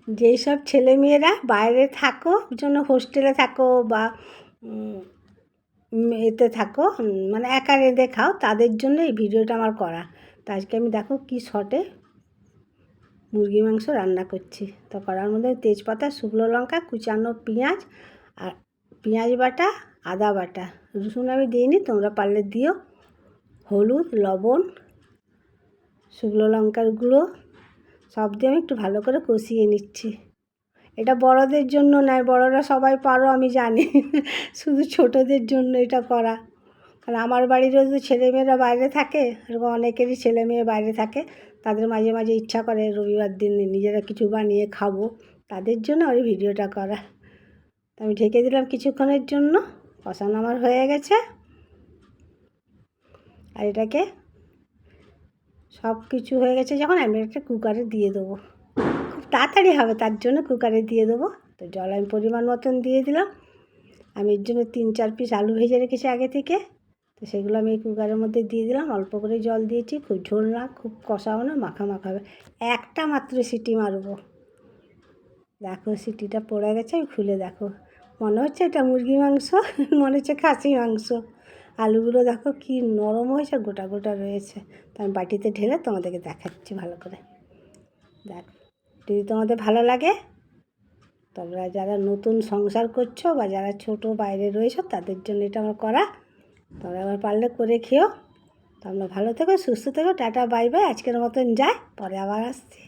যেই সব ছেলেমেয়েরা বাইরে থাকো, জন্য হোস্টেলে থাকো বা এতে থাকো, মানে একা রেঁধে খাও, তাদের জন্য এই ভিডিওটা আমার করা। তো আজকে আমি দেখো কি শটে মুরগি মাংস রান্না করছি। তো কড়ার মধ্যে তেজপাতা, শুকনো লঙ্কা, কুচানো পেঁয়াজ আর পেঁয়াজ বাটা, আদা বাটা, রসুন আমি দিইনি, তোমরা পারলে দিও, হলুদ, লবণ, শুকনো লঙ্কার গুঁড়ো সব দিয়ে আমি একটু ভালো করে কষিয়ে নিচ্ছি। এটা বড়দের জন্য নয়, বড়রা সবাই পারো আমি জানি, শুধু ছোটোদের জন্য এটা করা। কারণ আমার বাড়িরও তো ছেলেমেয়েরা বাইরে থাকে, এরকম অনেকেরই ছেলে মেয়ে বাইরে থাকে, তাদের মাঝে মাঝে ইচ্ছা করে রবিবার দিন নিজেরা কিছু বানিয়ে খাবো, তাদের জন্য ওই ভিডিওটা করা। আমি ঢেকে দিলাম কিছুক্ষণের জন্য, কষানো আমার হয়ে গেছে। আর এটাকে সব কিছু হয়ে গেছে যখন, আমি একটা কুকারে দিয়ে দেবো, খুব তাড়াতাড়ি হবে তার জন্য কুকারে দিয়ে দেবো। তো জল আমি পরিমাণ মতন দিয়ে দিলাম। আমি এর জন্য 3-4 পিস আলু ভেজে রেখেছি আগে থেকে, তো সেগুলো আমি এই কুকারের মধ্যে দিয়ে দিলাম। অল্প করে জল দিয়েছি, খুব ঝোল না, খুব কষাও না, মাখা মাখা হবে। একটা মাত্র সিটি মারবো। দেখো সিটিটা পড়ে গেছে, আমি খুলে দেখো, মনে হচ্ছে এটা মুরগি মাংস, মনে হচ্ছে খাসি মাংস। আলুগুলো দেখো কি নরম হয়েছে, গোটা গোটা রয়েছে। তো আমি বাটিতে ঢেলে তোমাদেরকে দেখাচ্ছি ভালো করে। দেখো, যদি তোমাদের ভালো লাগে, তোমরা যারা নতুন সংসার করছো বা যারা ছোট বাইরে রয়েছো, তাদের জন্য এটা আমার করা। তোমরা আবার পারলে করে খেও। তোমরা ভালো থেকো, সুস্থ থেকো, টাটা বাই বাই। আজকের মতন যাই, পরে আবার আসছি।